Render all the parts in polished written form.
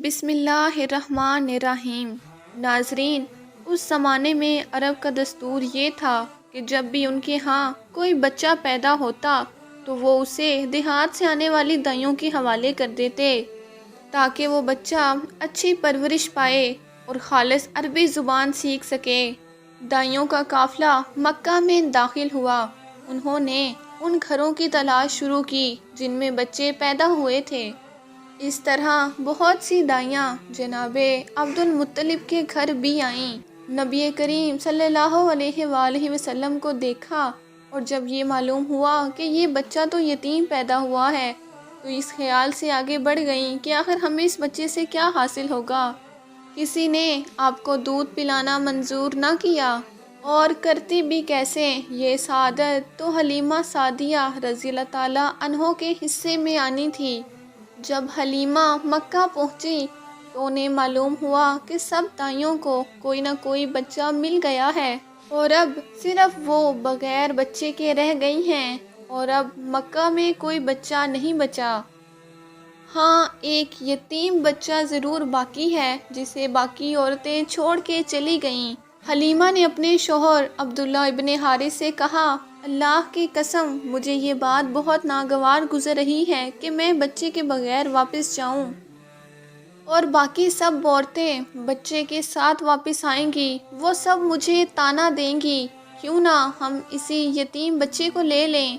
بسم اللہ الرحمن الرحیم۔ ناظرین، اس زمانے میں عرب کا دستور یہ تھا کہ جب بھی ان کے ہاں کوئی بچہ پیدا ہوتا تو وہ اسے دیہات سے آنے والی دائیوں کے حوالے کر دیتے تاکہ وہ بچہ اچھی پرورش پائے اور خالص عربی زبان سیکھ سکے۔ دائیوں کا قافلہ مکہ میں داخل ہوا۔ انہوں نے ان گھروں کی تلاش شروع کی جن میں بچے پیدا ہوئے تھے۔ اس طرح بہت سی دائیاں جناب عبد المطلب کے گھر بھی آئیں۔ نبی کریم صلی اللہ علیہ وآلہ وسلم کو دیکھا اور جب یہ معلوم ہوا کہ یہ بچہ تو یتیم پیدا ہوا ہے تو اس خیال سے آگے بڑھ گئیں کہ آخر ہمیں اس بچے سے کیا حاصل ہوگا۔ کسی نے آپ کو دودھ پلانا منظور نہ کیا اور کرتی بھی کیسے۔ یہ سعادت تو حلیمہ سعدیہ رضی اللہ تعالیٰ عنہ کے حصے میں آنی تھی۔ جب حلیمہ مکہ پہنچی تو انہیں معلوم ہوا کہ سب دائیوں کو کوئی نہ کوئی بچہ مل گیا ہے اور اب صرف وہ بغیر بچے کے رہ گئی ہیں اور اب مکہ میں کوئی بچہ نہیں بچا۔ ہاں، ایک یتیم بچہ ضرور باقی ہے جسے باقی عورتیں چھوڑ کے چلی گئیں۔ حلیمہ نے اپنے شوہر عبداللہ ابن حارث سے کہا، اللہ کی قسم مجھے یہ بات بہت ناگوار گزر رہی ہے کہ میں بچے کے بغیر واپس جاؤں اور باقی سب عورتیں بچے کے ساتھ واپس آئیں گی، وہ سب مجھے طعنہ دیں گی، کیوں نہ ہم اسی یتیم بچے کو لے لیں۔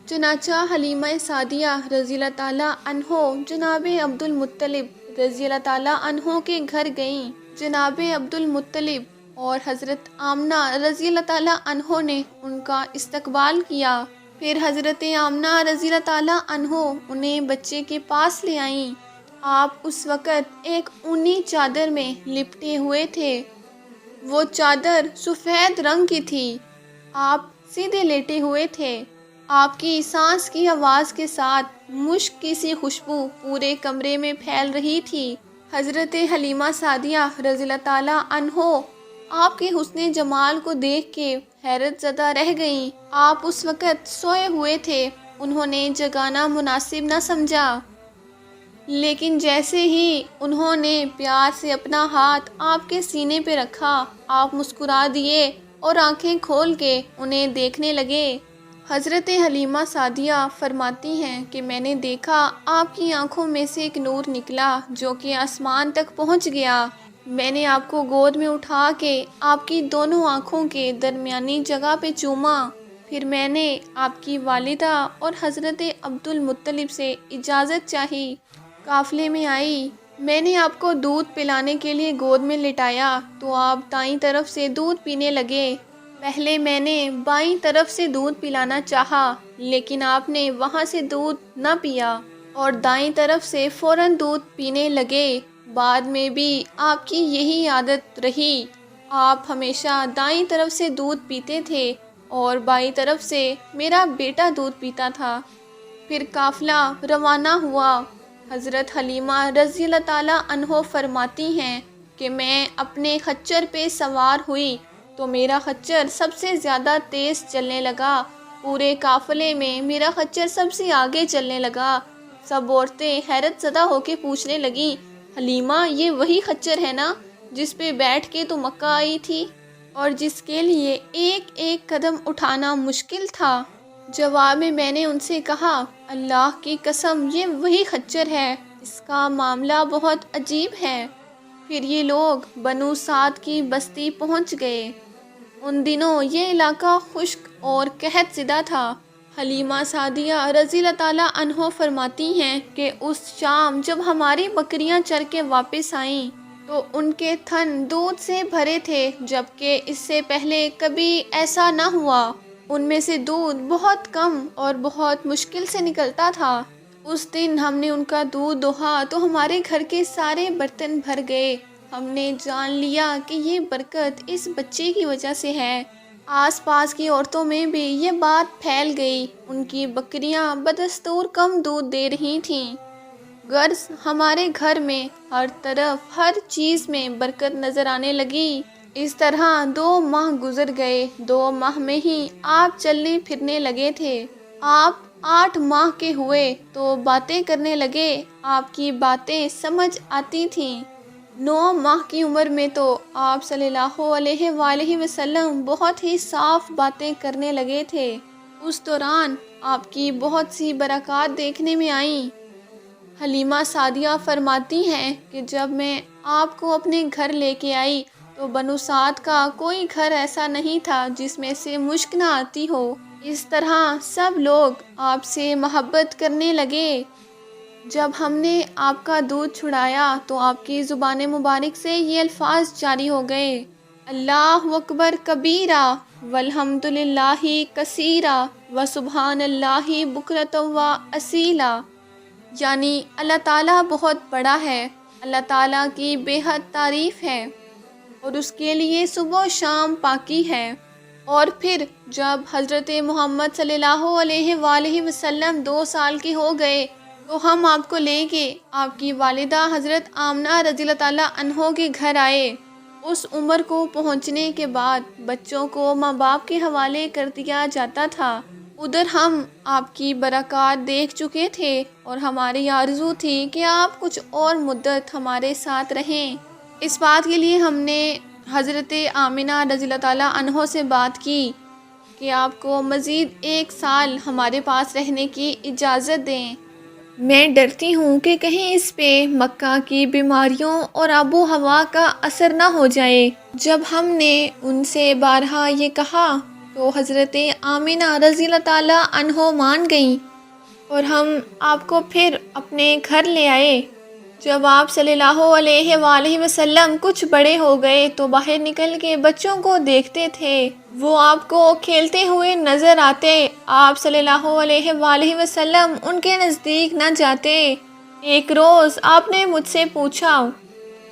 چنانچہ حلیمہ سعدیہ رضی اللہ تعالیٰ عنہ جناب عبد المطلب رضی اللہ تعالیٰ عنہ کے گھر گئیں۔ جناب عبد المطلب اور حضرت آمنہ رضی اللہ تعالیٰ عنہ نے ان کا استقبال کیا۔ پھر حضرت آمنہ رضی اللہ تعالیٰ عنہ انہیں بچے کے پاس لے آئیں۔ آپ اس وقت ایک اونی چادر میں لپٹے ہوئے تھے۔ وہ چادر سفید رنگ کی تھی۔ آپ سیدھے لیٹے ہوئے تھے۔ آپ کی سانس کی آواز کے ساتھ مشک کی سی خوشبو پورے کمرے میں پھیل رہی تھی۔ حضرت حلیمہ سعدیہ رضی اللہ تعالیٰ عنہ آپ کے حسن جمال کو دیکھ کے حیرت زدہ رہ گئیں۔ آپ اس وقت سوئے ہوئے تھے، انہوں نے جگانا مناسب نہ سمجھا، لیکن جیسے ہی انہوں نے پیار سے اپنا ہاتھ آپ کے سینے پہ رکھا، آپ مسکرا دیے اور آنکھیں کھول کے انہیں دیکھنے لگے۔ حضرت حلیمہ سعدیہ فرماتی ہیں کہ میں نے دیکھا آپ کی آنکھوں میں سے ایک نور نکلا جو کہ آسمان تک پہنچ گیا۔ میں نے آپ کو گود میں اٹھا کے آپ کی دونوں آنکھوں کے درمیانی جگہ پہ چوما۔ پھر میں نے آپ کی والدہ اور حضرت عبد المطلب سے اجازت چاہی، قافلے میں آئی۔ میں نے آپ کو دودھ پلانے کے لیے گود میں لٹایا تو آپ دائیں طرف سے دودھ پینے لگے۔ پہلے میں نے بائیں طرف سے دودھ پلانا چاہا لیکن آپ نے وہاں سے دودھ نہ پیا اور دائیں طرف سے فوراً دودھ پینے لگے۔ بعد میں بھی آپ کی یہی عادت رہی، آپ ہمیشہ دائیں طرف سے دودھ پیتے تھے اور بائیں طرف سے میرا بیٹا دودھ پیتا تھا۔ پھر قافلہ روانہ ہوا۔ حضرت حلیمہ رضی اللہ تعالیٰ عنہ فرماتی ہیں کہ میں اپنے خچر پہ سوار ہوئی تو میرا خچر سب سے زیادہ تیز چلنے لگا۔ پورے قافلے میں میرا خچر سب سے آگے چلنے لگا۔ سب عورتیں حیرت زدہ ہو کے پوچھنے لگیں، حلیمہ یہ وہی خچر ہے نا جس پہ بیٹھ کے تو مکہ آئی تھی اور جس کے لیے ایک ایک قدم اٹھانا مشکل تھا؟ جواب میں نے ان سے کہا، اللہ کی قسم یہ وہی خچر ہے، اس کا معاملہ بہت عجیب ہے۔ پھر یہ لوگ بنو سعد کی بستی پہنچ گئے۔ ان دنوں یہ علاقہ خشک اور قحط زدہ تھا۔ حلیمہ سعدیہ رضی اللہ تعالیٰ عنہ فرماتی ہیں کہ اس شام جب ہماری بکریاں چر کے واپس آئیں تو ان کے تھن دودھ سے بھرے تھے، جبکہ اس سے پہلے کبھی ایسا نہ ہوا۔ ان میں سے دودھ بہت کم اور بہت مشکل سے نکلتا تھا۔ اس دن ہم نے ان کا دودھ دوہا تو ہمارے گھر کے سارے برتن بھر گئے۔ ہم نے جان لیا کہ یہ برکت اس بچے کی وجہ سے ہے۔ آس پاس کی عورتوں میں بھی یہ بات پھیل گئی، ان کی بکریاں بدستور کم دودھ دے رہی تھیں۔ غرض ہمارے گھر میں ہر طرف ہر چیز میں برکت نظر آنے لگی۔ اس طرح 2 ماہ گزر گئے۔ 2 ماہ میں ہی آپ چلنے پھرنے لگے تھے۔ آپ 8 ماہ کے ہوئے تو باتیں کرنے لگے، آپ کی باتیں سمجھ آتی تھیں۔ 9 ماہ کی عمر میں تو آپ صلی اللہ علیہ وآلہ وسلم بہت ہی صاف باتیں کرنے لگے تھے۔ اس دوران آپ کی بہت سی برکات دیکھنے میں آئیں۔ حلیمہ سعدیہ فرماتی ہیں کہ جب میں آپ کو اپنے گھر لے کے آئی تو بنو سعد کا کوئی گھر ایسا نہیں تھا جس میں سے مشک نہ آتی ہو۔ اس طرح سب لوگ آپ سے محبت کرنے لگے۔ جب ہم نے آپ کا دودھ چھڑایا تو آپ کی زبان مبارک سے یہ الفاظ جاری ہو گئے: اللہ اکبر کبیرہ والحمد للہ کثیرہ وسبحان اللہ بکرۃ و اصیلا، یعنی اللہ تعالیٰ بہت بڑا ہے، اللہ تعالیٰ کی بے حد تعریف ہے اور اس کے لیے صبح و شام پاکی ہے۔ اور پھر جب حضرت محمد صلی اللہ علیہ وآلہ وسلم 2 سال کے ہو گئے تو ہم آپ کو لے کے آپ کی والدہ حضرت آمنہ رضی اللہ تعالیٰ عنہ کے گھر آئے۔ اس عمر کو پہنچنے کے بعد بچوں کو ماں باپ کے حوالے کر دیا جاتا تھا۔ ادھر ہم آپ کی برکات دیکھ چکے تھے اور ہماری آرزو تھی کہ آپ کچھ اور مدت ہمارے ساتھ رہیں۔ اس بات کے لیے ہم نے حضرت آمنہ رضی اللہ تعالیٰ عنہ سے بات کی کہ آپ کو مزید 1 سال ہمارے پاس رہنے کی اجازت دیں۔ میں ڈرتی ہوں کہ کہیں اس پہ مکہ کی بیماریوں اور آب و ہوا کا اثر نہ ہو جائے۔ جب ہم نے ان سے بارہا یہ کہا تو حضرت آمنہ رضی اللہ تعالیٰ عنہ مان گئیں اور ہم آپ کو پھر اپنے گھر لے آئے۔ جب آپ صلی اللہ علیہ وآلہ وسلم کچھ بڑے ہو گئے تو باہر نکل کے بچوں کو دیکھتے تھے، وہ آپ کو کھیلتے ہوئے نظر آتے، آپ صلی اللہ علیہ وآلہ وسلم ان کے نزدیک نہ جاتے۔ ایک روز آپ نے مجھ سے پوچھا: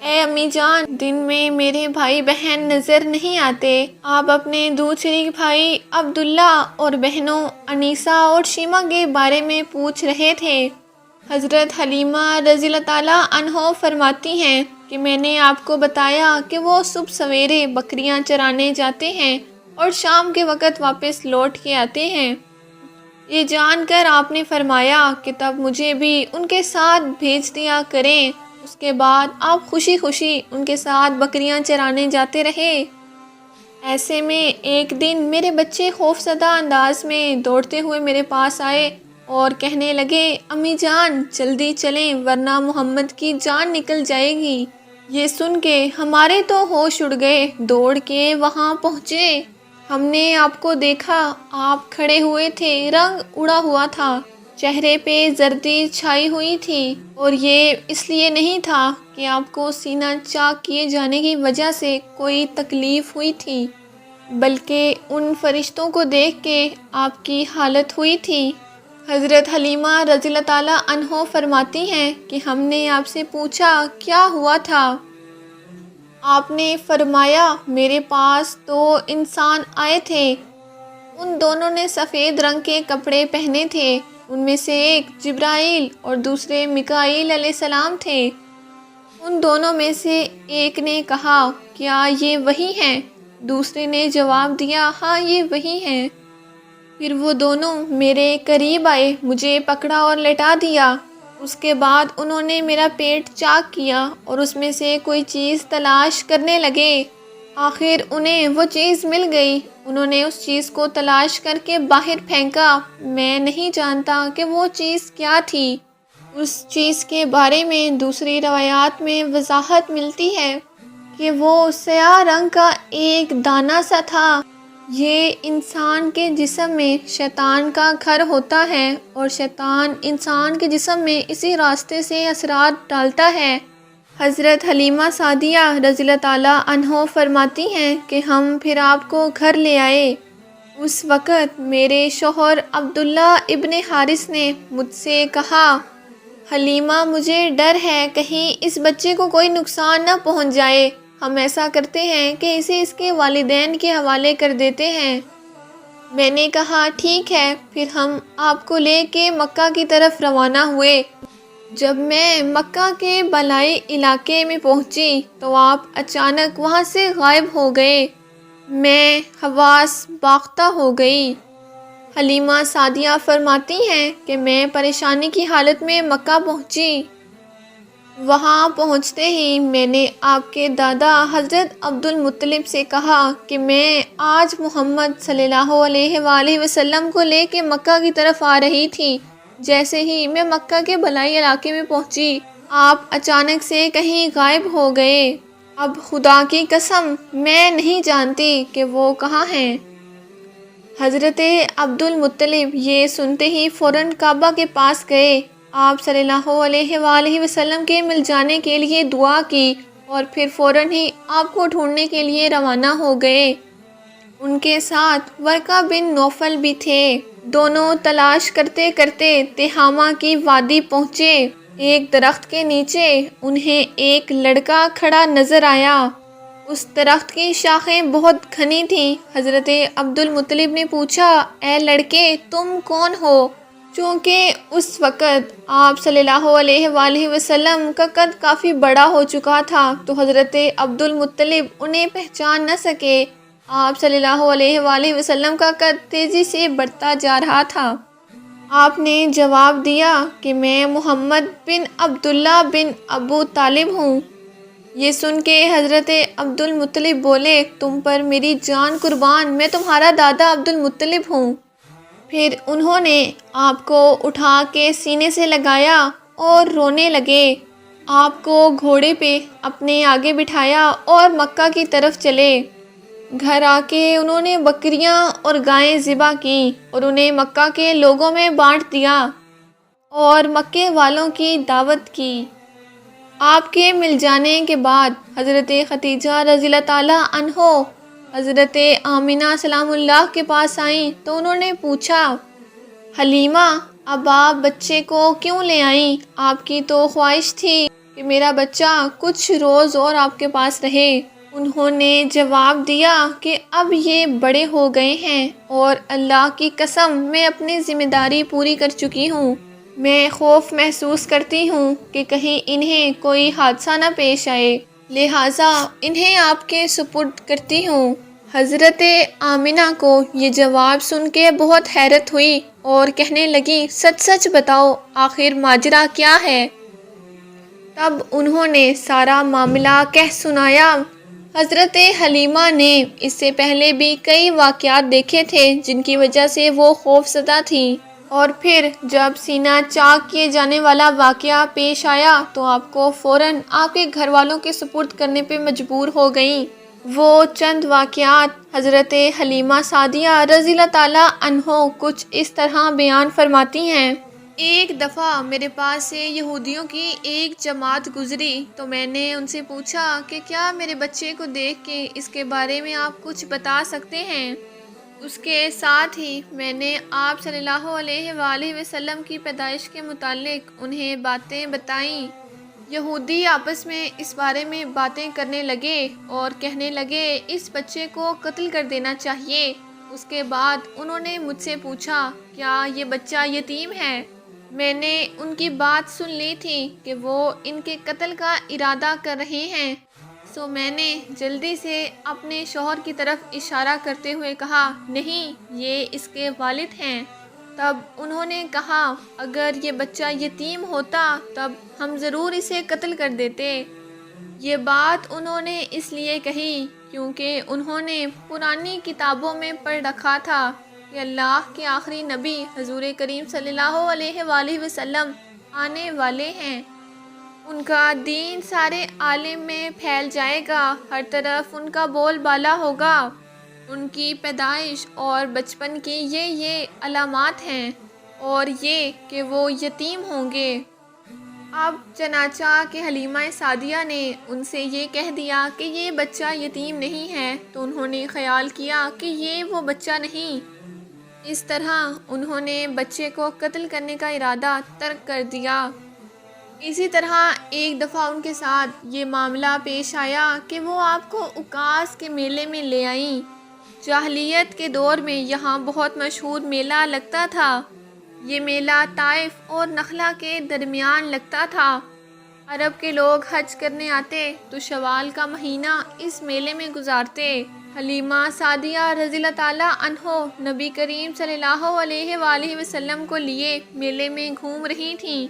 اے امی جان، دن میں میرے بھائی بہن نظر نہیں آتے؟ آپ اپنے دودھ شریک بھائی عبداللہ اور بہنوں انیسہ اور شیمہ کے بارے میں پوچھ رہے تھے۔ حضرت حلیمہ رضی اللہ تعالیٰ عنہ فرماتی ہیں کہ میں نے آپ کو بتایا کہ وہ صبح سویرے بکریاں چرانے جاتے ہیں اور شام کے وقت واپس لوٹ کے آتے ہیں۔ یہ جان کر آپ نے فرمایا کہ تب مجھے بھی ان کے ساتھ بھیج دیا کریں۔ اس کے بعد آپ خوشی خوشی ان کے ساتھ بکریاں چرانے جاتے رہے۔ ایسے میں ایک دن میرے بچے خوفزدہ انداز میں دوڑتے ہوئے میرے پاس آئے اور کہنے لگے: امی جان جلدی چلیں ورنہ محمد کی جان نکل جائے گی۔ یہ سن کے ہمارے تو ہوش اڑ گئے، دوڑ کے وہاں پہنچے۔ ہم نے آپ کو دیکھا، آپ کھڑے ہوئے تھے، رنگ اڑا ہوا تھا، چہرے پہ زردی چھائی ہوئی تھی، اور یہ اس لیے نہیں تھا کہ آپ کو سینہ چاک کیے جانے کی وجہ سے کوئی تکلیف ہوئی تھی، بلکہ ان فرشتوں کو دیکھ کے آپ کی حالت ہوئی تھی۔ حضرت حلیمہ رضی اللہ تعالیٰ عنہ فرماتی ہیں کہ ہم نے آپ سے پوچھا کیا ہوا تھا؟ آپ نے فرمایا: میرے پاس 2 انسان آئے تھے، ان دونوں نے سفید رنگ کے کپڑے پہنے تھے، ان میں سے ایک جبرائیل اور دوسرے میکائیل علیہ السلام تھے۔ ان دونوں میں سے ایک نے کہا: کیا یہ وہی ہیں؟ دوسرے نے جواب دیا: ہاں یہ وہی ہیں۔ پھر وہ دونوں میرے قریب آئے، مجھے پکڑا اور لٹا دیا۔ اس کے بعد انہوں نے میرا پیٹ چاک کیا اور اس میں سے کوئی چیز تلاش کرنے لگے۔ آخر انہیں وہ چیز مل گئی، انہوں نے اس چیز کو تلاش کر کے باہر پھینکا۔ میں نہیں جانتا کہ وہ چیز کیا تھی۔ اس چیز کے بارے میں دوسری روایات میں وضاحت ملتی ہے کہ وہ سیاہ رنگ کا ایک دانہ سا تھا۔ یہ انسان کے جسم میں شیطان کا گھر ہوتا ہے اور شیطان انسان کے جسم میں اسی راستے سے اثرات ڈالتا ہے۔ حضرت حلیمہ سعدیہ رضی اللہ تعالیٰ عنہ فرماتی ہیں کہ ہم پھر آپ کو گھر لے آئے۔ اس وقت میرے شوہر عبداللہ ابن حارث نے مجھ سے کہا: حلیمہ مجھے ڈر ہے کہیں اس بچے کو کوئی نقصان نہ پہنچ جائے، ہم ایسا کرتے ہیں کہ اسے اس کے والدین کے حوالے کر دیتے ہیں۔ میں نے کہا ٹھیک ہے، پھر ہم آپ کو لے کے مکہ کی طرف روانہ ہوئے۔ جب میں مکہ کے بالائی علاقے میں پہنچی تو آپ اچانک وہاں سے غائب ہو گئے۔ میں حواس باختہ ہو گئی۔ حلیمہ سعدیہ فرماتی ہیں کہ میں پریشانی کی حالت میں مکہ پہنچی۔ وہاں پہنچتے ہی میں نے آپ کے دادا حضرت عبد المطلب سے کہا کہ میں آج محمد صلی اللہ علیہ وآلہ وسلم کو لے کے مکہ کی طرف آ رہی تھی۔ جیسے ہی میں مکہ کے بھلائی علاقے میں پہنچی، آپ اچانک سے کہیں غائب ہو گئے۔ اب خدا کی قسم میں نہیں جانتی کہ وہ کہاں ہیں۔ حضرت عبد المطلب یہ سنتے ہی فوراً کعبہ کے پاس گئے، آپ صلی اللہ علیہ وآلہ وسلم کے مل جانے کے لیے دعا کی اور پھر فوراً ہی آپ کو ڈھونڈنے کے لیے روانہ ہو گئے۔ ان کے ساتھ ورقہ بن نوفل بھی تھے۔ دونوں تلاش کرتے کرتے تہامہ کی وادی پہنچے۔ ایک درخت کے نیچے انہیں ایک لڑکا کھڑا نظر آیا۔ اس درخت کی شاخیں بہت گھنی تھیں۔ حضرت عبد المطلب نے پوچھا، اے لڑکے تم کون ہو؟ چونکہ اس وقت آپ صلی اللہ علیہ وآلہ وسلم کا قد کافی بڑا ہو چکا تھا تو حضرت عبد المطلب انہیں پہچان نہ سکے۔ آپ صلی اللہ علیہ وآلہ وسلم کا قد تیزی سے بڑھتا جا رہا تھا۔ آپ نے جواب دیا کہ میں محمد بن عبداللہ بن ابو طالب ہوں۔ یہ سن کے حضرت عبد المطلب بولے، تم پر میری جان قربان، میں تمہارا دادا عبد المطلب ہوں۔ پھر انہوں نے آپ کو اٹھا کے سینے سے لگایا اور رونے لگے۔ آپ کو گھوڑے پہ اپنے آگے بٹھایا اور مکہ کی طرف چلے۔ گھر آ کے انہوں نے بکریاں اور گائیں ذبح کی اور انہیں مکہ کے لوگوں میں بانٹ دیا اور مکے والوں کی دعوت کی۔ آپ کے مل جانے کے بعد حضرت خدیجہ رضی اللہ تعالیٰ عنہ حضرت آمنہ سلام اللہ کے پاس آئیں تو انہوں نے پوچھا، حلیمہ اب آپ بچے کو کیوں لے آئیں؟ آپ کی تو خواہش تھی کہ میرا بچہ کچھ روز اور آپ کے پاس رہے۔ انہوں نے جواب دیا کہ اب یہ بڑے ہو گئے ہیں اور اللہ کی قسم میں اپنی ذمہ داری پوری کر چکی ہوں۔ میں خوف محسوس کرتی ہوں کہ کہیں انہیں کوئی حادثہ نہ پیش آئے، لہٰذا انہیں آپ کے سپرد کرتی ہوں۔ حضرت آمنہ کو یہ جواب سن کے بہت حیرت ہوئی اور کہنے لگی، سچ سچ بتاؤ آخر ماجرا کیا ہے؟ تب انہوں نے سارا معاملہ کہہ سنایا۔ حضرت حلیمہ نے اس سے پہلے بھی کئی واقعات دیکھے تھے جن کی وجہ سے وہ خوف زدہ تھیں، اور پھر جب سینہ چاک کیے جانے والا واقعہ پیش آیا تو آپ کو فوراً آپ کے گھر والوں کے سپرد کرنے پہ مجبور ہو گئیں۔ وہ چند واقعات حضرت حلیمہ سعدیہ رضی اللہ تعالیٰ عنہ کچھ اس طرح بیان فرماتی ہیں۔ ایک دفعہ میرے پاس سے یہودیوں کی ایک جماعت گزری تو میں نے ان سے پوچھا کہ کیا میرے بچے کو دیکھ کے اس کے بارے میں آپ کچھ بتا سکتے ہیں؟ اس کے ساتھ ہی میں نے آپ صلی اللہ علیہ وآلہ وسلم کی پیدائش کے متعلق انہیں باتیں بتائیں۔ یہودی آپس میں اس بارے میں باتیں کرنے لگے اور کہنے لگے اس بچے کو قتل کر دینا چاہیے۔ اس کے بعد انہوں نے مجھ سے پوچھا، کیا یہ بچہ یتیم ہے؟ میں نے ان کی بات سن لی تھی کہ وہ ان کے قتل کا ارادہ کر رہے ہیں، سو میں نے جلدی سے اپنے شوہر کی طرف اشارہ کرتے ہوئے کہا، نہیں یہ اس کے والد ہیں۔ تب انہوں نے کہا، اگر یہ بچہ یتیم ہوتا تب ہم ضرور اسے قتل کر دیتے۔ یہ بات انہوں نے اس لیے کہی کیونکہ انہوں نے پرانی کتابوں میں پڑھ رکھا تھا کہ اللہ کے آخری نبی حضور کریم صلی اللہ علیہ وآلہ وسلم آنے والے ہیں۔ ان کا دین سارے عالم میں پھیل جائے گا، ہر طرف ان کا بول بالا ہوگا۔ ان کی پیدائش اور بچپن کی یہ علامات ہیں اور یہ کہ وہ یتیم ہوں گے۔ اب چنانچہ کہ حلیمہ سعدیہ نے ان سے یہ کہہ دیا کہ یہ بچہ یتیم نہیں ہے تو انہوں نے خیال کیا کہ یہ وہ بچہ نہیں۔ اس طرح انہوں نے بچے کو قتل کرنے کا ارادہ ترک کر دیا۔ اسی طرح ایک دفعہ ان کے ساتھ یہ معاملہ پیش آیا کہ وہ آپ کو عکاظ کے میلے میں لے آئیں۔ جاہلیت کے دور میں یہاں بہت مشہور میلہ لگتا تھا۔ یہ میلہ طائف اور نخلا کے درمیان لگتا تھا۔ عرب کے لوگ حج کرنے آتے تو شوال کا مہینہ اس میلے میں گزارتے۔ حلیمہ سعدیہ رضی اللہ تعالیٰ عنہ نبی کریم صلی اللہ علیہ وآلہ وسلم کو لیے میلے میں گھوم رہی تھیں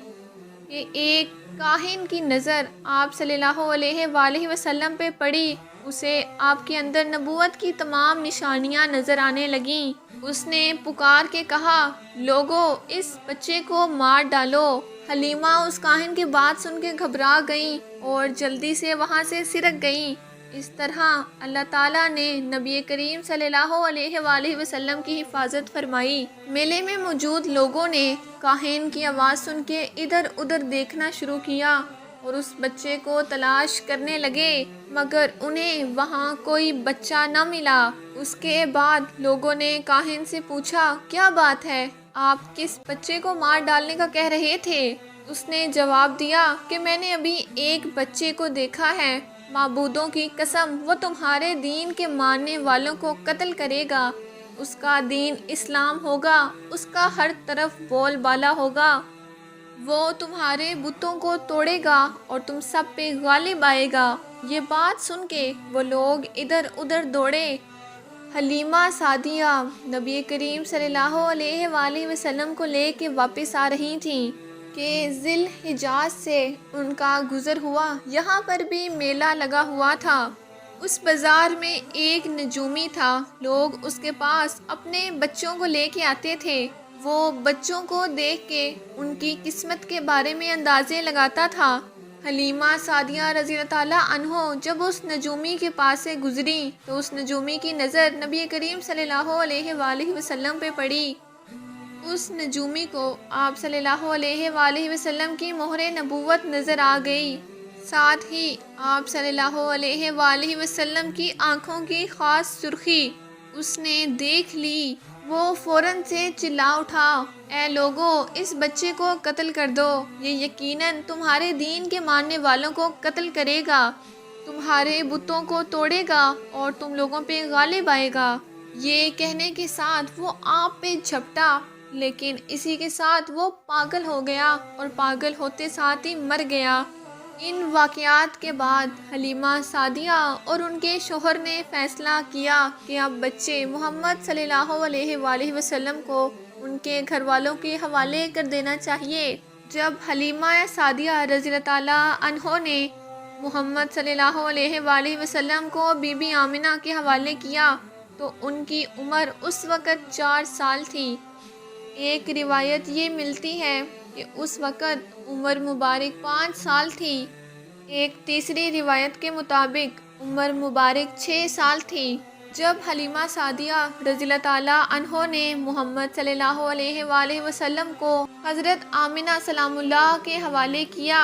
کہ ایک کاہن کی نظر آپ صلی اللہ علیہ وآلہ وسلم پہ پڑی۔ اسے آپ کے اندر نبوت کی تمام نشانیاں نظر آنے لگیں۔ اس نے پکار کے کہا، لوگو اس بچے کو مار ڈالو۔ حلیمہ اس کاہن کی بات سن کے گھبرا گئیں اور جلدی سے وہاں سے سرک گئیں۔ اس طرح اللہ تعالیٰ نے نبی کریم صلی اللہ علیہ وآلہ وسلم کی حفاظت فرمائی۔ میلے میں موجود لوگوں نے کاہن کی آواز سن کے ادھر ادھر دیکھنا شروع کیا اور اس بچے کو تلاش کرنے لگے، مگر انہیں وہاں کوئی بچہ نہ ملا۔ اس کے بعد لوگوں نے کاہن سے پوچھا، کیا بات ہے، آپ کس بچے کو مار ڈالنے کا کہہ رہے تھے؟ اس نے جواب دیا کہ میں نے ابھی ایک بچے کو دیکھا ہے، معبودوں کی قسم وہ تمہارے دین کے ماننے والوں کو قتل کرے گا، اس کا دین اسلام ہوگا، اس کا ہر طرف بول بالا ہوگا، وہ تمہارے بتوں کو توڑے گا اور تم سب پہ غالب آئے گا۔ یہ بات سن کے وہ لوگ ادھر ادھر دوڑے۔ حلیمہ سعدیہ نبی کریم صلی اللہ علیہ وآلہ وسلم کو لے کے واپس آ رہی تھیں کہ ذی الحجاز سے ان کا گزر ہوا۔ یہاں پر بھی میلہ لگا ہوا تھا۔ اس بازار میں ایک نجومی تھا، لوگ اس کے پاس اپنے بچوں کو لے کے آتے تھے۔ وہ بچوں کو دیکھ کے ان کی قسمت کے بارے میں اندازے لگاتا تھا۔ حلیمہ سعدیہ رضی اللہ تعالیٰ عنہ جب اس نجومی کے پاس سے گزری تو اس نجومی کی نظر نبی کریم صلی اللہ علیہ وآلہ وسلم پہ پڑی۔ اس نجومی کو آپ صلی اللہ علیہ وآلہ وسلم کی مہر نبوت نظر آ گئی، ساتھ ہی آپ صلی اللہ علیہ وآلہ وسلم کی آنکھوں کی خاص سرخی اس نے دیکھ لی۔ وہ فوراً سے چلا اٹھا، اے لوگو اس بچے کو قتل کر دو، یہ یقیناً تمہارے دین کے ماننے والوں کو قتل کرے گا، تمہارے بتوں کو توڑے گا اور تم لوگوں پہ غالب آئے گا۔ یہ کہنے کے ساتھ وہ آپ پہ جھپٹا، لیکن اسی کے ساتھ وہ پاگل ہو گیا اور پاگل ہوتے ساتھ ہی مر گیا۔ ان واقعات کے بعد حلیمہ سعدیہ اور ان کے شوہر نے فیصلہ کیا کہ اب بچے محمد صلی اللہ علیہ وآلہ وسلم کو ان کے گھر والوں کے حوالے کر دینا چاہیے۔ جب حلیمہ سعدیہ رضی اللہ تعالیٰ عنہ نے محمد صلی اللہ علیہ وآلہ وسلم کو بی بی آمنہ کے حوالے کیا تو ان کی عمر اس وقت 4 سال تھی۔ ایک روایت یہ ملتی ہے کہ اس وقت عمر مبارک 5 سال تھی، ایک تیسری روایت کے مطابق عمر مبارک 6 سال تھی۔ جب حلیمہ سعدیہ رضی اللہ تعالیٰ عنہ نے محمد صلی اللہ علیہ وآلہ وسلم کو حضرت آمنہ سلام اللہ کے حوالے کیا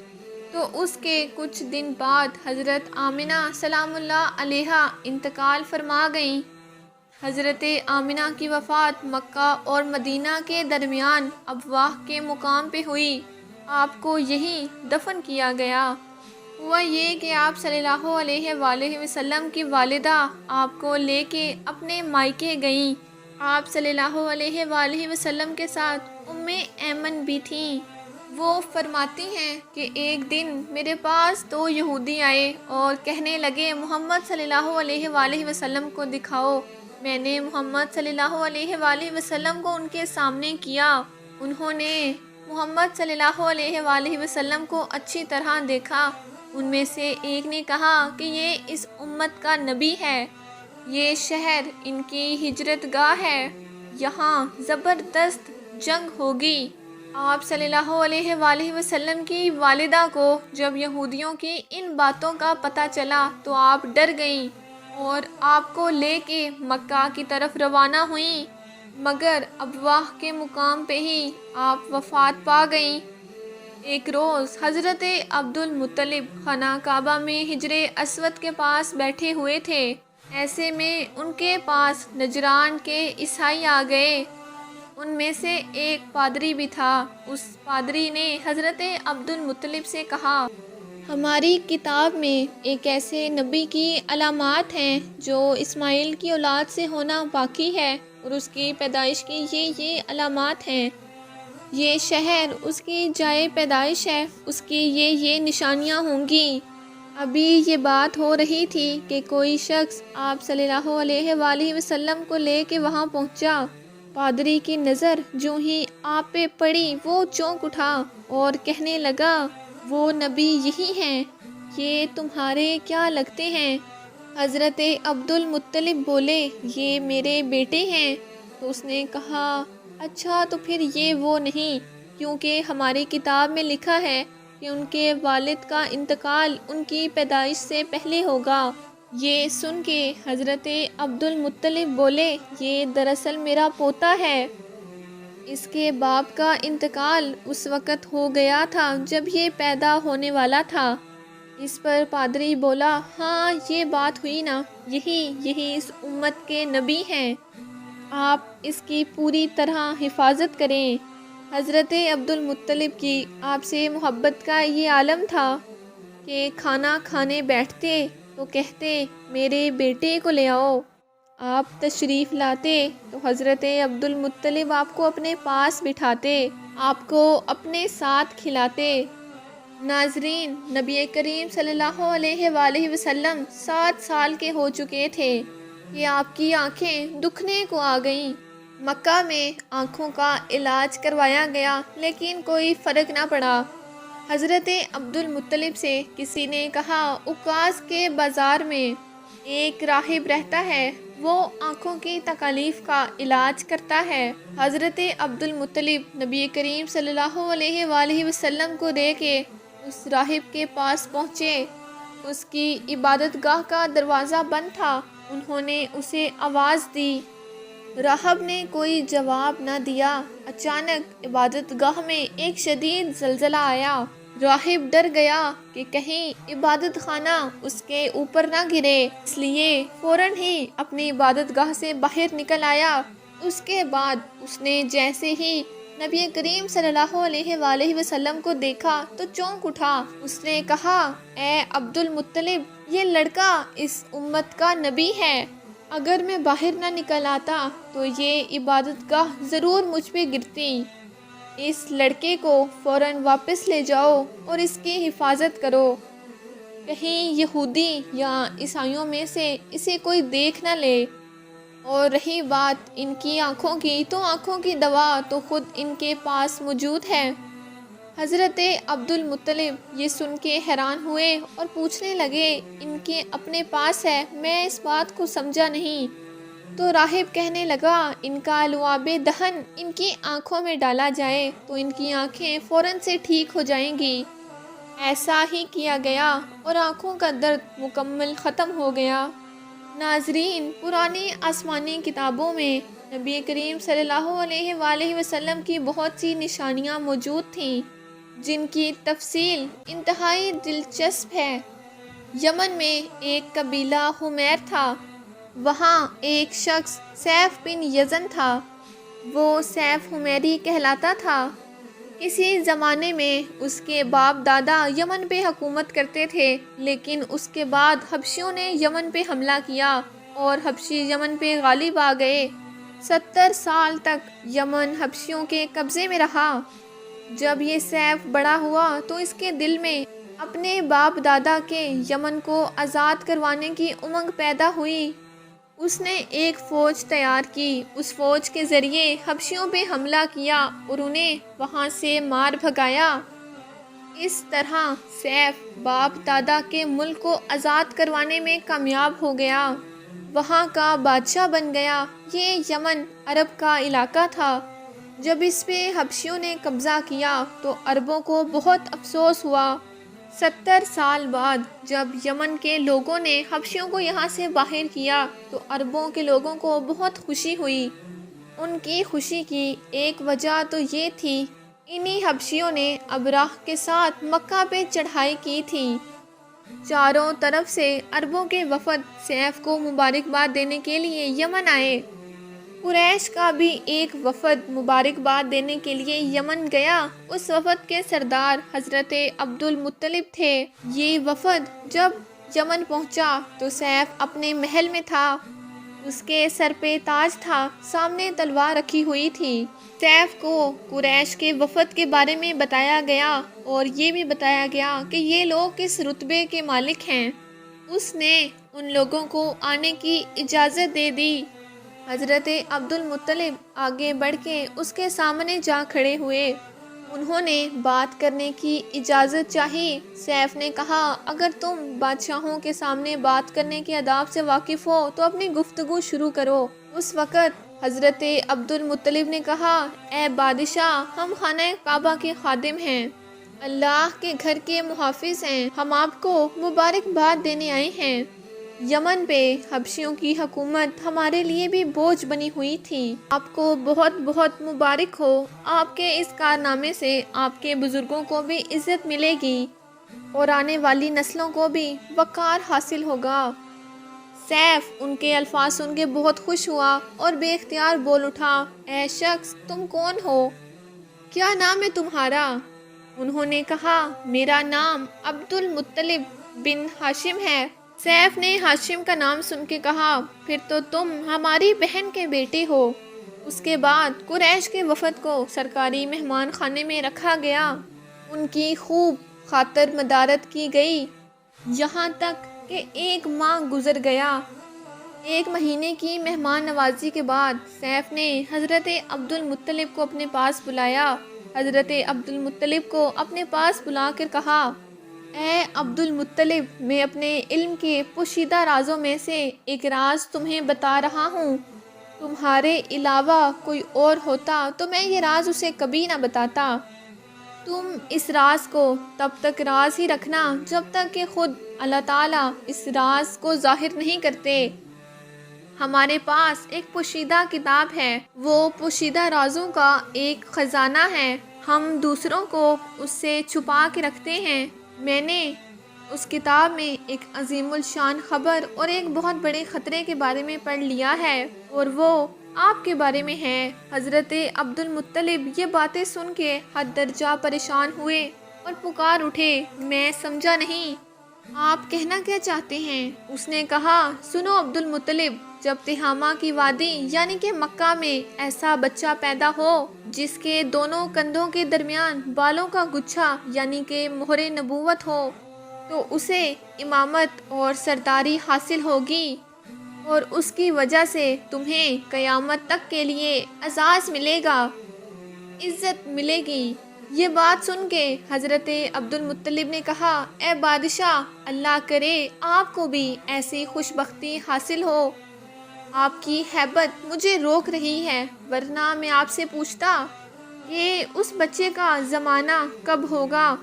تو اس کے کچھ دن بعد حضرت آمنہ سلام اللہ علیہا انتقال فرما گئیں۔ حضرت آمنہ کی وفات مکہ اور مدینہ کے درمیان ابواہ کے مقام پہ ہوئی۔ آپ کو یہیں دفن کیا گیا۔ ہوا یہ کہ آپ صلی اللہ علیہ وآلہ وسلم کی والدہ آپ کو لے کے اپنے مائکے گئیں۔ آپ صلی اللہ علیہ وآلہ وسلم کے ساتھ ایمن بھی تھیں۔ وہ فرماتی ہیں کہ ایک دن میرے پاس 2 یہودی آئے اور کہنے لگے محمد صلی اللہ علیہ وآلہ وسلم کو دکھاؤ۔ میں نے محمد صلی اللہ علیہ وآلہ وسلم کو ان کے سامنے کیا۔ انہوں نے محمد صلی اللہ علیہ وآلہ وسلم کو اچھی طرح دیکھا۔ ان میں سے ایک نے کہا کہ یہ اس امت کا نبی ہے، یہ شہر ان کی ہجرت گاہ ہے، یہاں زبردست جنگ ہوگی۔ آپ صلی اللہ علیہ وآلہ وسلم کی والدہ کو جب یہودیوں کی ان باتوں کا پتہ چلا تو آپ ڈر گئیں اور آپ کو لے کے مکہ کی طرف روانہ ہوئیں، مگر ابواہ کے مقام پہ ہی آپ وفات پا گئیں۔ ایک روز حضرت عبد المطلب خانہ کعبہ میں حجر اسود کے پاس بیٹھے ہوئے تھے، ایسے میں ان کے پاس نجران کے عیسائی آ گئے۔ ان میں سے ایک پادری بھی تھا۔ اس پادری نے حضرت عبد المطلب سے کہا، ہماری کتاب میں ایک ایسے نبی کی علامات ہیں جو اسماعیل کی اولاد سے ہونا باقی ہے اور اس کی پیدائش کی یہ علامات ہیں، یہ شہر اس کی جائے پیدائش ہے، اس کی یہ نشانیاں ہوں گی۔ ابھی یہ بات ہو رہی تھی کہ کوئی شخص آپ صلی اللہ علیہ وآلہ وسلم کو لے کے وہاں پہنچا۔ پادری کی نظر جو ہی آپ پہ پڑی وہ چونک اٹھا اور کہنے لگا، وہ نبی یہی ہیں، یہ تمہارے کیا لگتے ہیں؟ حضرت عبد المطلب بولے، یہ میرے بیٹے ہیں۔ تو اس نے کہا، اچھا تو پھر یہ وہ نہیں، کیونکہ ہماری کتاب میں لکھا ہے کہ ان کے والد کا انتقال ان کی پیدائش سے پہلے ہوگا۔ یہ سن کے حضرت عبد المطلب بولے، یہ دراصل میرا پوتا ہے، اس کے باپ کا انتقال اس وقت ہو گیا تھا جب یہ پیدا ہونے والا تھا۔ اس پر پادری بولا، ہاں یہ بات ہوئی نا، یہی اس امت کے نبی ہیں، آپ اس کی پوری طرح حفاظت کریں۔ حضرت عبد المطلب کی آپ سے محبت کا یہ عالم تھا کہ کھانا کھانے بیٹھتے تو کہتے، میرے بیٹے کو لے آؤ۔ آپ تشریف لاتے تو حضرت عبد المطلب آپ کو اپنے پاس بٹھاتے، آپ کو اپنے ساتھ کھلاتے۔ ناظرین، نبی کریم صلی اللہ علیہ وآلہ وسلم 7 سال کے ہو چکے تھے کہ آپ کی آنکھیں دکھنے کو آ گئیں۔ مکہ میں آنکھوں کا علاج کروایا گیا لیکن کوئی فرق نہ پڑا۔ حضرت عبد المطلب سے کسی نے کہا، عکاظ کے بازار میں ایک راہب رہتا ہے، وہ آنکھوں کی تکالیف کا علاج کرتا ہے۔ حضرت عبد المطلب نبی کریم صلی اللہ علیہ وآلہ وسلم کو دے کے اس راہب کے پاس پہنچے۔ اس کی عبادت گاہ کا دروازہ بند تھا۔ انہوں نے اسے آواز دی، راہب نے کوئی جواب نہ دیا۔ اچانک عبادت گاہ میں ایک شدید زلزلہ آیا۔ راہب ڈر گیا کہ کہیں عبادت خانہ اس کے اوپر نہ گرے، اس لیے فوراً ہی اپنی عبادت گاہ سے باہر نکل آیا۔ اس کے بعد اس نے جیسے ہی نبی کریم صلی اللہ علیہ وآلہ وسلم کو دیکھا تو چونک اٹھا۔ اس نے کہا، اے عبد المطلب، یہ لڑکا اس امت کا نبی ہے، اگر میں باہر نہ نکل آتا تو یہ عبادت گاہ ضرور مجھ پہ گرتی۔ اس لڑکے کو فوراً واپس لے جاؤ اور اس کی حفاظت کرو، کہیں یہودی یا عیسائیوں میں سے اسے کوئی دیکھ نہ لے۔ اور رہی بات ان کی آنکھوں کی، تو آنکھوں کی دوا تو خود ان کے پاس موجود ہے۔ حضرت عبد المطلب یہ سن کے حیران ہوئے اور پوچھنے لگے، ان کے اپنے پاس ہے، میں اس بات کو سمجھا نہیں۔ تو راہب کہنے لگا، ان کا لعاب دہن ان کی آنکھوں میں ڈالا جائے تو ان کی آنکھیں فوراً سے ٹھیک ہو جائیں گی۔ ایسا ہی کیا گیا اور آنکھوں کا درد مکمل ختم ہو گیا۔ ناظرین، پرانی آسمانی کتابوں میں نبی کریم صلی اللہ علیہ وآلہ وسلم کی بہت سی نشانیاں موجود تھیں جن کی تفصیل انتہائی دلچسپ ہے۔ یمن میں ایک قبیلہ حمیر تھا، وہاں ایک شخص سیف بن یزن تھا، وہ سیف حمیری کہلاتا تھا۔ کسی زمانے میں اس کے باپ دادا یمن پہ حکومت کرتے تھے، لیکن اس کے بعد حبشیوں نے یمن پہ حملہ کیا اور حبشی یمن پہ غالب آ گئے۔ 70 سال تک یمن حبشیوں کے قبضے میں رہا۔ جب یہ سیف بڑا ہوا تو اس کے دل میں اپنے باپ دادا کے یمن کو آزاد کروانے کی امنگ پیدا ہوئی۔ اس نے ایک فوج تیار کی، اس فوج کے ذریعے حبشیوں پہ حملہ کیا اور انہیں وہاں سے مار بھگایا۔ اس طرح سیف باپ دادا کے ملک کو آزاد کروانے میں کامیاب ہو گیا، وہاں کا بادشاہ بن گیا۔ یہ یمن عرب کا علاقہ تھا۔ جب اس پہ حبشیوں نے قبضہ کیا تو عربوں کو بہت افسوس ہوا۔ 70 سال بعد جب یمن کے لوگوں نے حبشیوں کو یہاں سے باہر کیا تو عربوں کے لوگوں کو بہت خوشی ہوئی۔ ان کی خوشی کی ایک وجہ تو یہ تھی، انہی حبشیوں نے ابراہ کے ساتھ مکہ پہ چڑھائی کی تھی۔ چاروں طرف سے عربوں کے وفد سیف کو مبارکباد دینے کے لیے یمن آئے۔ قریش کا بھی ایک وفد مبارکباد دینے کے لیے یمن گیا۔ اس وفد کے سردار حضرت عبد المطلب تھے۔ یہ وفد جب یمن پہنچا تو سیف اپنے محل میں تھا۔ اس کے سر پہ تاج تھا، سامنے تلوار رکھی ہوئی تھی۔ سیف کو قریش کے وفد کے بارے میں بتایا گیا اور یہ بھی بتایا گیا کہ یہ لوگ کس رتبے کے مالک ہیں۔ اس نے ان لوگوں کو آنے کی اجازت دے دی۔ حضرت عبد المطلب آگے بڑھ کے اس کے سامنے جا کھڑے ہوئے۔ انہوں نے بات کرنے کی اجازت چاہی۔ سیف نے کہا، اگر تم بادشاہوں کے سامنے بات کرنے کے آداب سے واقف ہو تو اپنی گفتگو شروع کرو۔ اس وقت حضرت عبد المطلب نے کہا، اے بادشاہ، ہم خانہ کعبہ کے خادم ہیں، اللہ کے گھر کے محافظ ہیں، ہم آپ کو مبارکباد دینے آئے ہیں۔ یمن پہ حبشیوں کی حکومت ہمارے لیے بھی بوجھ بنی ہوئی تھی۔ آپ کو بہت بہت مبارک ہو۔ آپ کے اس کارنامے سے آپ کے بزرگوں کو بھی عزت ملے گی اور آنے والی نسلوں کو بھی وقار حاصل ہوگا۔ سیف ان کے الفاظ سن کے بہت خوش ہوا اور بے اختیار بول اٹھا، اے شخص، تم کون ہو؟ کیا نام ہے تمہارا؟ انہوں نے کہا، میرا نام عبد المطلب بن ہاشم ہے۔ سیف نے ہاشم کا نام سن کے کہا، پھر تو تم ہماری بہن کے بیٹے ہو۔ اس کے بعد قریش کے وفد کو سرکاری مہمان خانے میں رکھا گیا۔ ان کی خوب خاطر مدارت کی گئی، یہاں تک کہ 1 ماہ گزر گیا۔ 1 مہینے کی مہمان نوازی کے بعد سیف نے حضرت عبد المطلب کو اپنے پاس بلایا۔ حضرت عبد المطلب کو اپنے پاس بلا کر کہا، اے عبد المطلب، میں اپنے علم کے پوشیدہ رازوں میں سے ایک راز تمہیں بتا رہا ہوں۔ تمہارے علاوہ کوئی اور ہوتا تو میں یہ راز اسے کبھی نہ بتاتا۔ تم اس راز کو تب تک راز ہی رکھنا جب تک کہ خود اللہ تعالیٰ اس راز کو ظاہر نہیں کرتے۔ ہمارے پاس ایک پوشیدہ کتاب ہے، وہ پوشیدہ رازوں کا ایک خزانہ ہے، ہم دوسروں کو اس سے چھپا کے رکھتے ہیں۔ میں نے اس کتاب میں ایک عظیم الشان خبر اور ایک بہت بڑے خطرے کے بارے میں پڑھ لیا ہے، اور وہ آپ کے بارے میں ہے۔ حضرت عبد المطلب یہ باتیں سن کے حد درجہ پریشان ہوئے اور پکار اٹھے، میں سمجھا نہیں، آپ کہنا کیا چاہتے ہیں؟ اس نے کہا، سنو عبد المطلب، جب تہامہ کی وادی یعنی کہ مکہ میں ایسا بچہ پیدا ہو جس کے دونوں کندھوں کے درمیان بالوں کا گچھا یعنی کہ مہر نبوت ہو، تو اسے امامت اور سرداری حاصل ہوگی، اور اس کی وجہ سے تمہیں قیامت تک کے لیے اعزاز ملے گا، عزت ملے گی۔ یہ بات سن کے حضرت عبد المطلب نے کہا، اے بادشاہ، اللہ کرے آپ کو بھی ایسی خوش بختی حاصل ہو۔ آپ کی ہیبت مجھے روک رہی ہے، ورنہ میں آپ سے پوچھتا کہ اس بچے کا زمانہ کب ہوگا۔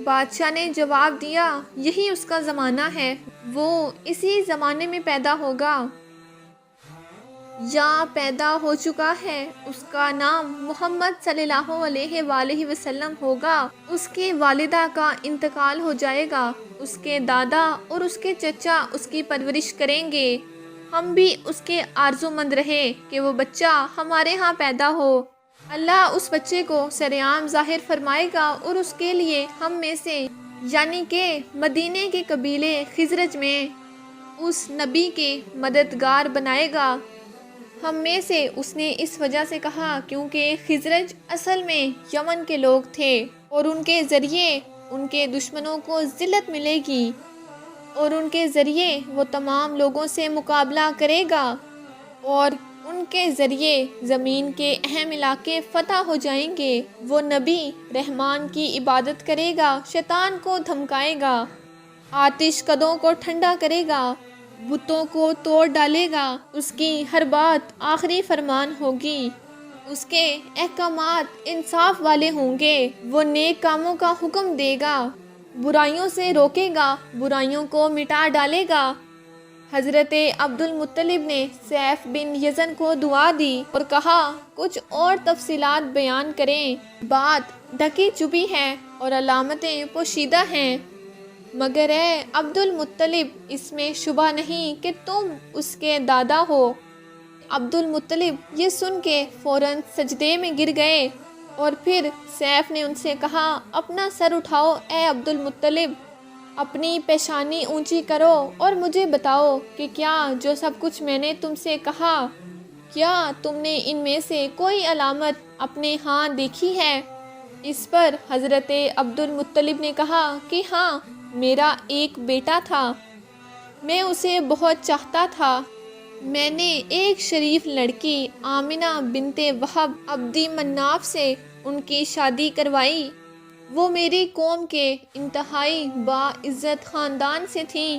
بادشاہ نے جواب دیا، یہی اس کا زمانہ ہے، وہ اسی زمانے میں پیدا ہوگا یا پیدا ہو چکا ہے۔ اس کا نام محمد صلی اللہ علیہ وآلہ وسلم ہوگا۔ اس کی والدہ کا انتقال ہو جائے گا، اس کے دادا اور اس کے چچا اس کی پرورش کریں گے۔ ہم بھی اس کے آرزو مند رہے کہ وہ بچہ ہمارے ہاں پیدا ہو۔ اللہ اس بچے کو سرعام ظاہر فرمائے گا اور اس کے لیے ہم میں سے یعنی کہ مدینے کے قبیلے خزرج میں اس نبی کے مددگار بنائے گا۔ ہم میں سے اس نے اس وجہ سے کہا کیونکہ خزرج اصل میں یمن کے لوگ تھے، اور ان کے ذریعے ان کے دشمنوں کو ذلت ملے گی، اور ان کے ذریعے وہ تمام لوگوں سے مقابلہ کرے گا، اور ان کے ذریعے زمین کے اہم علاقے فتح ہو جائیں گے۔ وہ نبی رحمان کی عبادت کرے گا، شیطان کو دھمکائے گا، آتش کدوں کو ٹھنڈا کرے گا، بتوں کو توڑ ڈالے گا، اس کی ہر بات آخری فرمان ہوگی، اس کے احکامات انصاف والے ہوں گے، وہ نیک کاموں کا حکم دے گا، برائیوں سے روکے گا، برائیوں کو مٹا ڈالے گا۔ حضرت عبد المطلب نے سیف بن یزن کو دعا دی اور کہا، کچھ اور تفصیلات بیان کریں، بات ڈھکی چھپی ہے اور علامتیں پوشیدہ ہیں، مگر اے عبد المطلب، اس میں شبہ نہیں کہ تم اس کے دادا ہو۔ عبد المطلب یہ سن کے فوراً سجدے میں گر گئے، اور پھر سیف نے ان سے کہا، اپنا سر اٹھاؤ اے عبد المطلب، اپنی پیشانی اونچی کرو اور مجھے بتاؤ کہ کیا جو سب کچھ میں نے تم سے کہا، کیا تم نے ان میں سے کوئی علامت اپنے ہاں دیکھی ہے؟ اس پر حضرت عبد المطلب نے کہا کہ ہاں، میرا ایک بیٹا تھا، میں اسے بہت چاہتا تھا۔ میں نے ایک شریف لڑکی آمنہ بنت وہب عبدی مناف سے ان کی شادی کروائی۔ وہ میری قوم کے انتہائی باعزت خاندان سے تھیں۔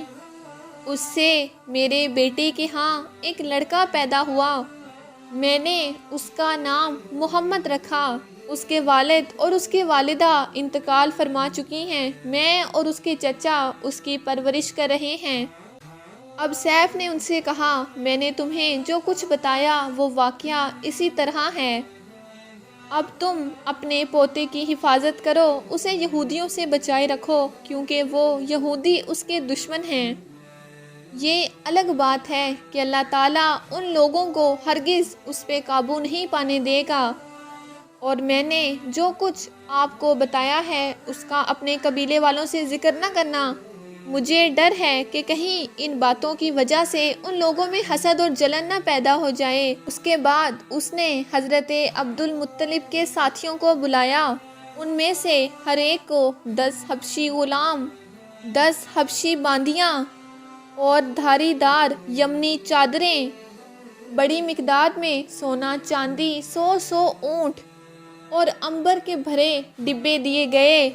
اس سے میرے بیٹے کے ہاں ایک لڑکا پیدا ہوا۔ میں نے اس کا نام محمد رکھا۔ اس کے والد اور اس کی والدہ انتقال فرما چکی ہیں۔ میں اور اس کے چچا اس کی پرورش کر رہے ہیں۔ اب سیف نے ان سے کہا، میں نے تمہیں جو کچھ بتایا وہ واقعہ اسی طرح ہے۔ اب تم اپنے پوتے کی حفاظت کرو، اسے یہودیوں سے بچائے رکھو کیونکہ وہ یہودی اس کے دشمن ہیں۔ یہ الگ بات ہے کہ اللہ تعالیٰ ان لوگوں کو ہرگز اس پہ قابو نہیں پانے دے گا، اور میں نے جو کچھ آپ کو بتایا ہے اس کا اپنے قبیلے والوں سے ذکر نہ کرنا۔ مجھے ڈر ہے کہ کہیں ان باتوں کی وجہ سے ان لوگوں میں حسد اور جلن نہ پیدا ہو جائے۔ اس کے بعد اس نے حضرت عبد المطلب کے ساتھیوں کو بلایا۔ ان میں سے ہر ایک کو 10 حبشی غلام، 10 حبشی باندیاں اور دھاری دار یمنی چادریں، بڑی مقدار میں سونا چاندی، 100 اونٹ اور عنبر کے بھرے ڈبے دیے گئے۔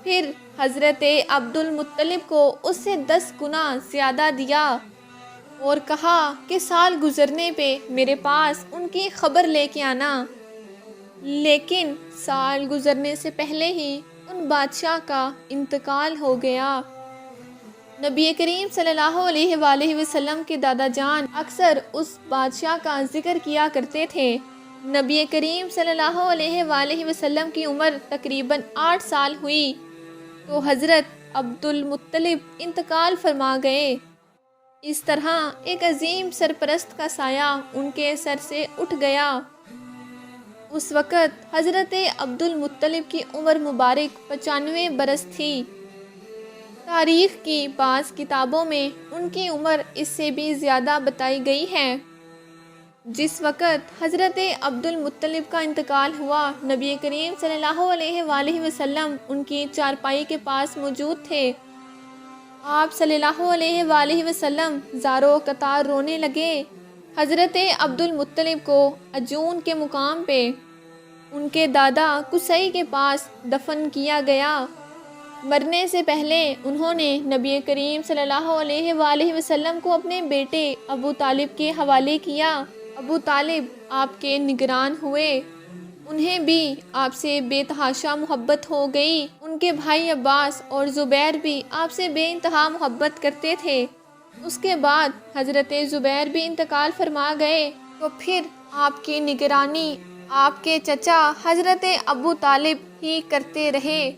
پھر حضرت عبد المطلب کو اس سے 10 گنا زیادہ دیا اور کہا کہ سال گزرنے پہ میرے پاس ان کی خبر لے کے آنا۔ لیکن سال گزرنے سے پہلے ہی ان بادشاہ کا انتقال ہو گیا۔ نبی کریم صلی اللہ علیہ وآلہ وسلم کے دادا جان اکثر اس بادشاہ کا ذکر کیا کرتے تھے۔ نبی کریم صلی اللہ علیہ وآلہ وسلم کی عمر تقریباً 8 سال ہوئی تو حضرت عبد المطلب انتقال فرما گئے۔ اس طرح ایک عظیم سرپرست کا سایہ ان کے سر سے اٹھ گیا۔ اس وقت حضرت عبد المطلب کی عمر مبارک 95 برس تھی۔ تاریخ کی بعض کتابوں میں ان کی عمر اس سے بھی زیادہ بتائی گئی ہے۔ جس وقت حضرت عبد المطلب کا انتقال ہوا، نبی کریم صلی اللہ علیہ وآلہ وسلم ان کی چارپائی کے پاس موجود تھے۔ آپ صلی اللہ علیہ وآلہ وسلم زارو قطار رونے لگے۔ حضرت عبد المطلب کو عجون کے مقام پہ ان کے دادا قصی کے پاس دفن کیا گیا۔ مرنے سے پہلے انہوں نے نبی کریم صلی اللہ علیہ وآلہ وسلم کو اپنے بیٹے ابو طالب کے حوالے کیا۔ ابو طالب آپ کے نگران ہوئے۔ انہیں بھی آپ سے بے تحاشا محبت ہو گئی۔ ان کے بھائی عباس اور زبیر بھی آپ سے بے انتہا محبت کرتے تھے۔ اس کے بعد حضرت زبیر بھی انتقال فرما گئے تو پھر آپ کی نگرانی آپ کے چچا حضرت ابو طالب ہی کرتے رہے۔